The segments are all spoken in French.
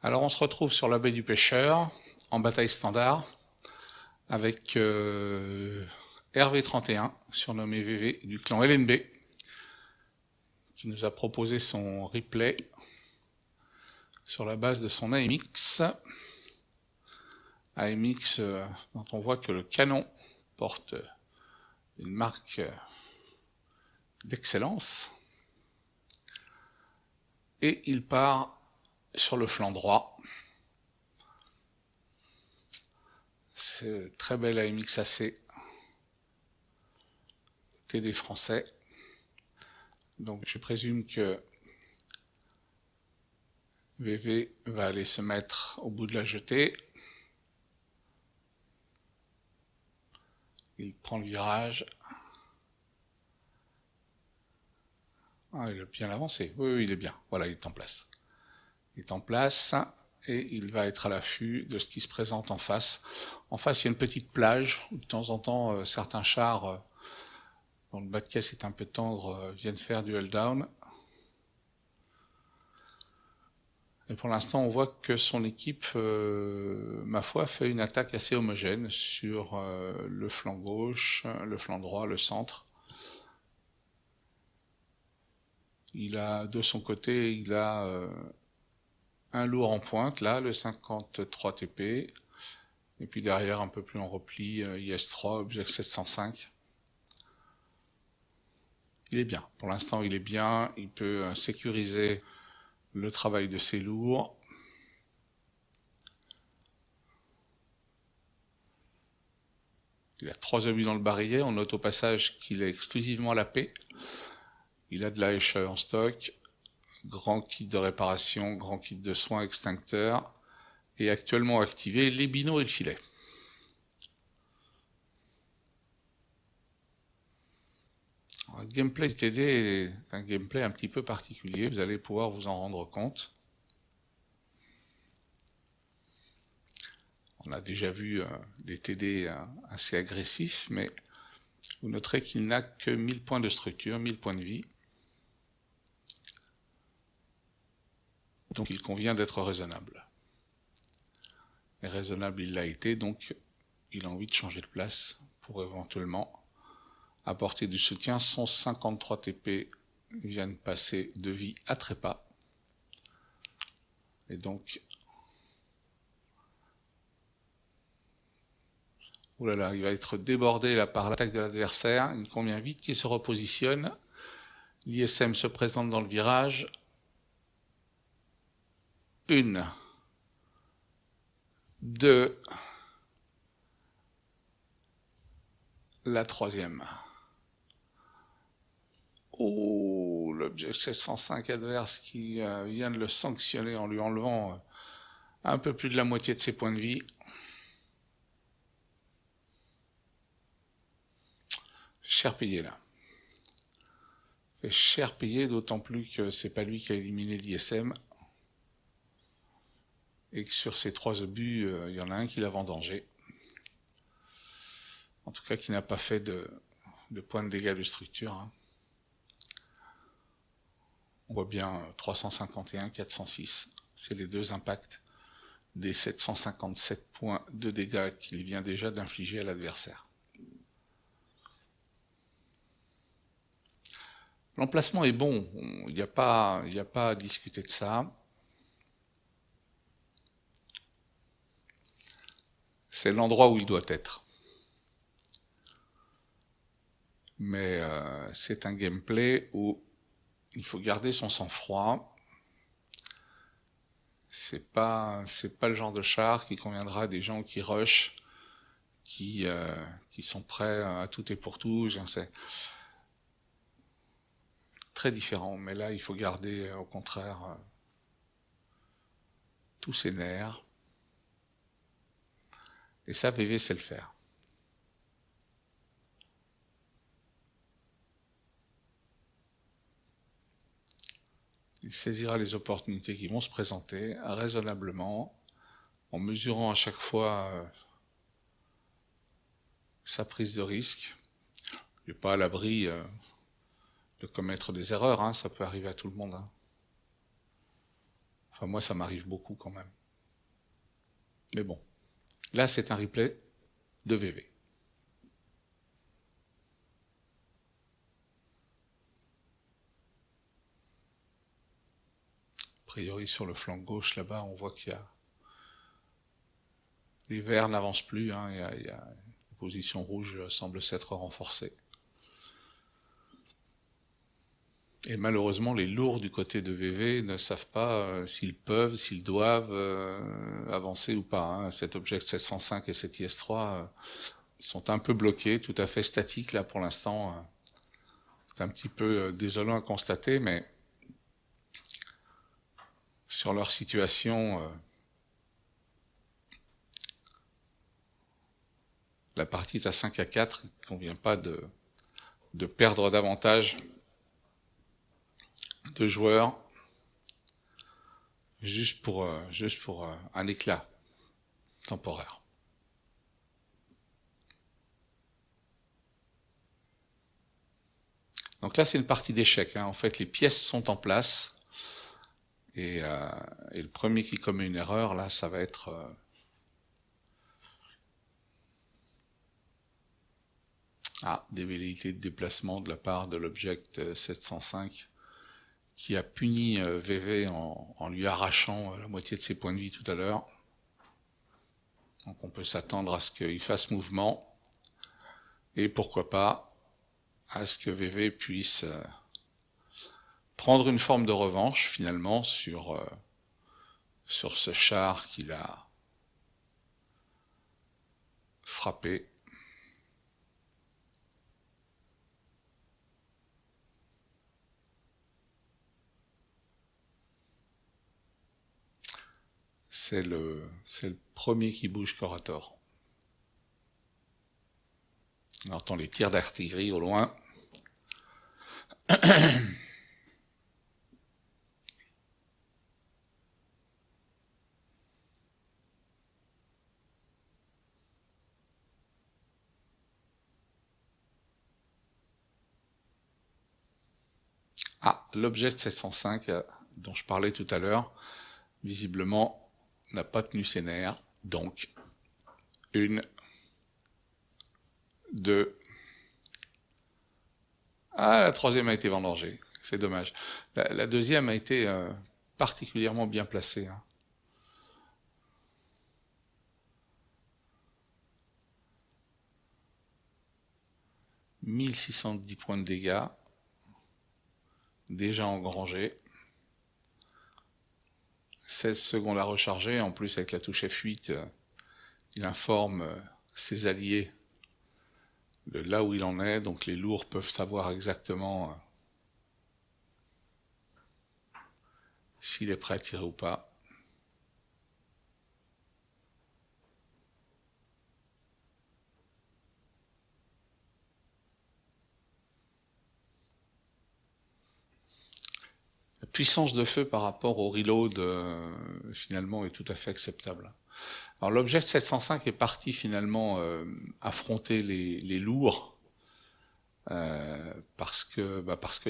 Alors on se retrouve sur la baie du Pêcheur, en bataille standard, avec RV31, surnommé VV, du clan LNB, qui nous a proposé son replay sur la base de son AMX. AMX dont on voit que le canon porte une marque d'excellence. Et il part sur le flanc droit. C'est très belle AMX AC, TD français. Donc je présume que VV va aller se mettre au bout de la jetée. Il prend le virage. Ah, il a bien avancé. Oui, il est bien. Voilà, il est en place. Il est en place et il va être à l'affût de ce qui se présente en face. En face, il y a une petite plage où de temps en temps, certains chars dont le bas de caisse est un peu tendre viennent faire du hull down. Et pour l'instant, on voit que son équipe, ma foi, fait une attaque assez homogène sur le flanc gauche, le flanc droit, le centre. Il a, de son côté, il a un lourd en pointe, là, le 53 TP. Et puis derrière, un peu plus en repli, IS-3, Object 705. Il est bien. Pour l'instant, il est bien. Il peut sécuriser le travail de ses lourds. Il a 3 obus dans le barillet. On note au passage qu'il est exclusivement à la paix. Il a de la HE en stock. Grand kit de réparation, grand kit de soins, extincteur. Et actuellement activé les binos et le filet. Alors, le gameplay du TD est un gameplay un petit peu particulier. Vous allez pouvoir vous en rendre compte. On a déjà vu des TD assez agressifs, mais vous noterez qu'il n'a que 1000 points de structure, 1000 points de vie. Donc il convient d'être raisonnable. Et raisonnable il l'a été, donc il a envie de changer de place pour éventuellement apporter du soutien. Son 53 TP vient de passer de vie à trépas. Et donc, oh là là, il va être débordé là par l'attaque de l'adversaire. Il convient vite qu'il se repositionne. L'ISM se présente dans le virage. 1, 2, la troisième. Oh, l'objet 705 adverse qui vient de le sanctionner en lui enlevant un peu plus de la moitié de ses points de vie. Cher payé là. Fait cher payé, d'autant plus que c'est pas lui qui a éliminé l'ISM. Et que sur ces 3 obus, il y en a un qui l'a vendangé. En tout cas, qui n'a pas fait de points de dégâts de structure. Hein. On voit bien 351, 406. C'est les 2 impacts des 757 points de dégâts qu'il vient déjà d'infliger à l'adversaire. L'emplacement est bon, il n'y a pas à discuter de ça. C'est l'endroit où il doit être. Mais c'est un gameplay où il faut garder son sang-froid. C'est pas le genre de char qui conviendra à des gens qui rushent, qui sont prêts à tout et pour tout. C'est très différent, mais là il faut garder au contraire tous ses nerfs. Et ça, VV sait le faire. Il saisira les opportunités qui vont se présenter raisonnablement, en mesurant à chaque fois sa prise de risque. Il n'est pas à l'abri de commettre des erreurs, hein, ça peut arriver à tout le monde. Hein. Enfin, moi, ça m'arrive beaucoup quand même. Mais bon, là, c'est un replay de VV. A priori, sur le flanc gauche, là-bas, on voit qu'il y a... Les verts n'avancent plus, hein, la position rouge semble s'être renforcée. Et malheureusement, les lourds du côté de VV ne savent pas s'ils peuvent, s'ils doivent avancer ou pas. Hein. Cet Object 705 et cet IS-3 sont un peu bloqués, tout à fait statiques là pour l'instant. C'est un petit peu désolant à constater, mais sur leur situation, la partie est à 5-4, il ne convient pas de perdre davantage de joueurs juste pour un éclat temporaire. Donc là, c'est une partie d'échecs. Hein. En fait, les pièces sont en place. Et le premier qui commet une erreur, là, ça va être... des velléités de déplacement de la part de l'Object 705 qui a puni VV en lui arrachant la moitié de ses points de vie tout à l'heure. Donc on peut s'attendre à ce qu'il fasse mouvement et pourquoi pas à ce que VV puisse prendre une forme de revanche finalement sur ce char qu'il a frappé. C'est le premier qui bouge corps à tort. On entend les tirs d'artillerie au loin. L'Object 705 dont je parlais tout à l'heure, visiblement n'a pas tenu ses nerfs, donc 1, 2... la troisième a été vendangée, c'est dommage. La deuxième a été particulièrement bien placée. Hein. « 1610 points de dégâts, déjà engrangés. 16 secondes à recharger, en plus avec la touche F8, il informe ses alliés de là où il en est, donc les lourds peuvent savoir exactement s'il est prêt à tirer ou pas. La puissance de feu par rapport au reload, finalement, est tout à fait acceptable. Alors l'Object 705 est parti finalement affronter les lourds, parce qu'il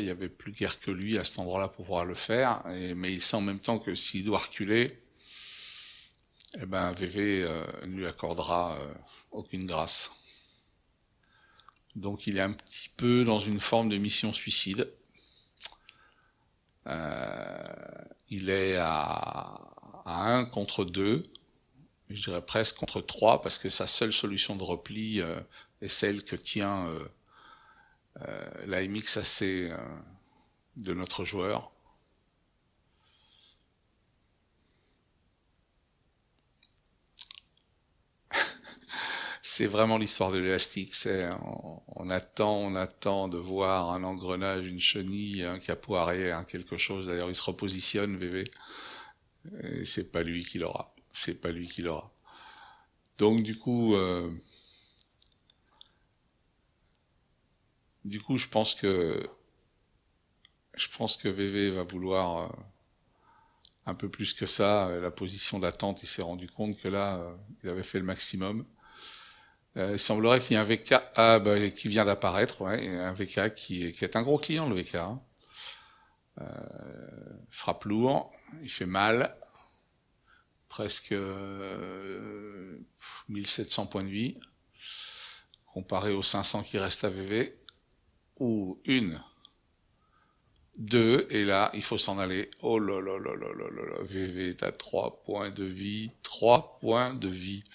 n'y avait plus guère que lui à cet endroit-là pour pouvoir le faire, mais il sait en même temps que s'il doit reculer, VV ne lui accordera aucune grâce. Donc il est un petit peu dans une forme de mission suicide. Il est à 1 contre 2, je dirais presque contre 3, parce que sa seule solution de repli est celle que tient la MXAC de notre joueur. C'est vraiment l'histoire de l'élastique. On attend de voir un engrenage, une chenille, un capoiré, quelque chose. D'ailleurs, il se repositionne, VV. Et c'est pas lui qui l'aura. C'est pas lui qui l'aura. Donc, du coup, je pense que VV va vouloir un peu plus que ça. La position d'attente, il s'est rendu compte que là, il avait fait le maximum. Il semblerait qu'il y ait un VK qui vient d'apparaître, un VK qui est un gros client, le VK. Frappe lourd, il fait mal. presque 1700 points de vie, comparé aux 500 qui restent à VV, ou 1, 2, et là, il faut s'en aller. Oh là là là là là là, VV est à 3 points de vie, 3 points de vie.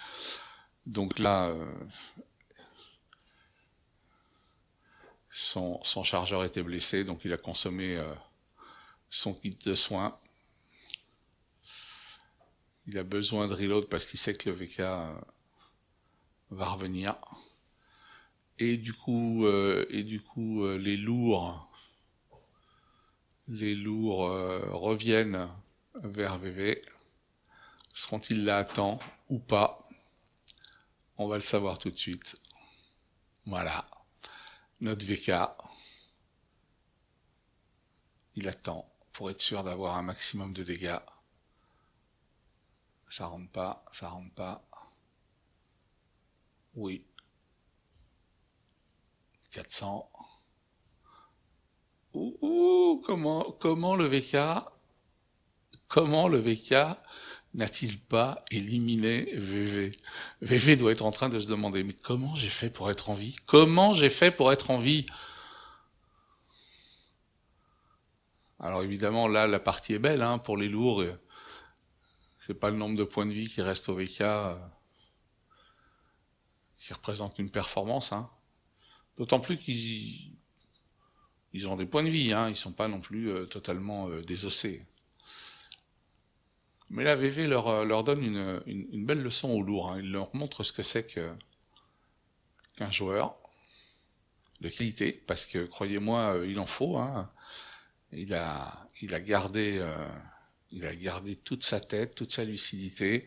Donc là, son chargeur était blessé, donc il a consommé son kit de soins. Il a besoin de reload parce qu'il sait que le VK va revenir. Et du coup, les lourds reviennent vers VV. Seront-ils là à temps ou pas? On va le savoir tout de suite. Voilà. Notre VK, il attend pour être sûr d'avoir un maximum de dégâts. Ça rentre pas, ça rentre pas. Oui. 400. Ouh, comment le VK n'a-t-il pas éliminé VV? VV doit être en train de se demander, mais comment j'ai fait pour être en vie? Comment j'ai fait pour être en vie? Alors évidemment, là, la partie est belle, hein, pour les lourds. C'est pas le nombre de points de vie qui reste au VK qui représente une performance, hein. D'autant plus qu'ils ont des points de vie, hein, ils sont pas non plus totalement désossés. Mais la VV leur donne une belle leçon aux lourds, hein. Il leur montre ce que c'est qu'un joueur de qualité, parce que croyez-moi, il en faut, hein. Il a gardé toute sa tête, toute sa lucidité.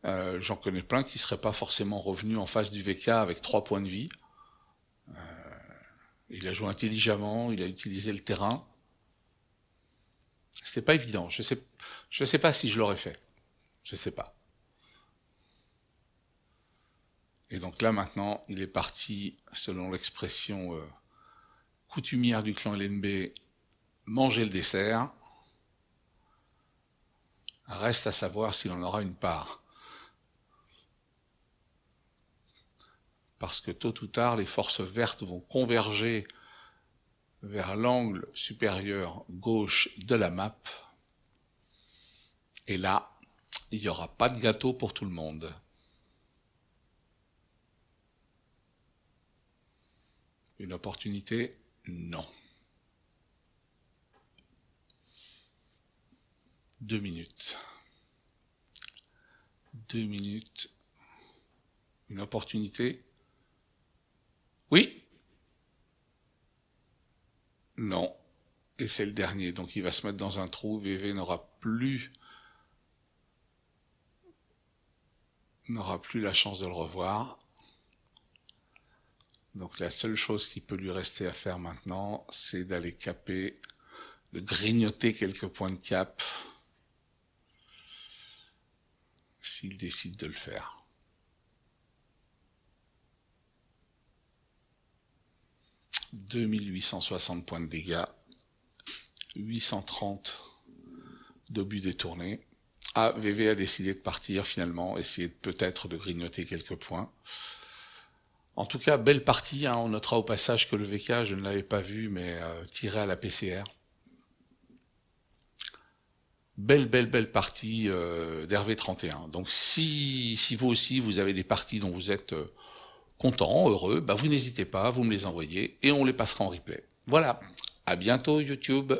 J'en connais plein qui seraient pas forcément revenus en face du VK avec 3 points de vie. Il a joué intelligemment, il a utilisé le terrain. C'était pas évident. Je sais pas si je l'aurais fait. Je sais pas. Et donc là maintenant, il est parti, selon l'expression coutumière du clan LNB, manger le dessert. Reste à savoir s'il en aura une part. Parce que tôt ou tard, les forces vertes vont converger vers l'angle supérieur gauche de la map. Et là, il n'y aura pas de gâteau pour tout le monde. Une opportunité? Non. 2 minutes. 2 minutes. Une opportunité? Oui? Non. Et c'est le dernier, donc il va se mettre dans un trou. VV n'aura plus la chance de le revoir. Donc la seule chose qui peut lui rester à faire maintenant, c'est d'aller caper, de grignoter quelques points de cap, s'il décide de le faire. 2860 points de dégâts, 830 d'obus détournés. VV a décidé de partir finalement, essayer peut-être de grignoter quelques points. En tout cas, belle partie, hein. On notera au passage que le VK, je ne l'avais pas vu, mais tiré à la PCR. Belle partie d'Hervé 31. Donc si vous aussi, vous avez des parties dont vous êtes content, heureux, bah vous n'hésitez pas, vous me les envoyez et on les passera en replay. Voilà, à bientôt YouTube.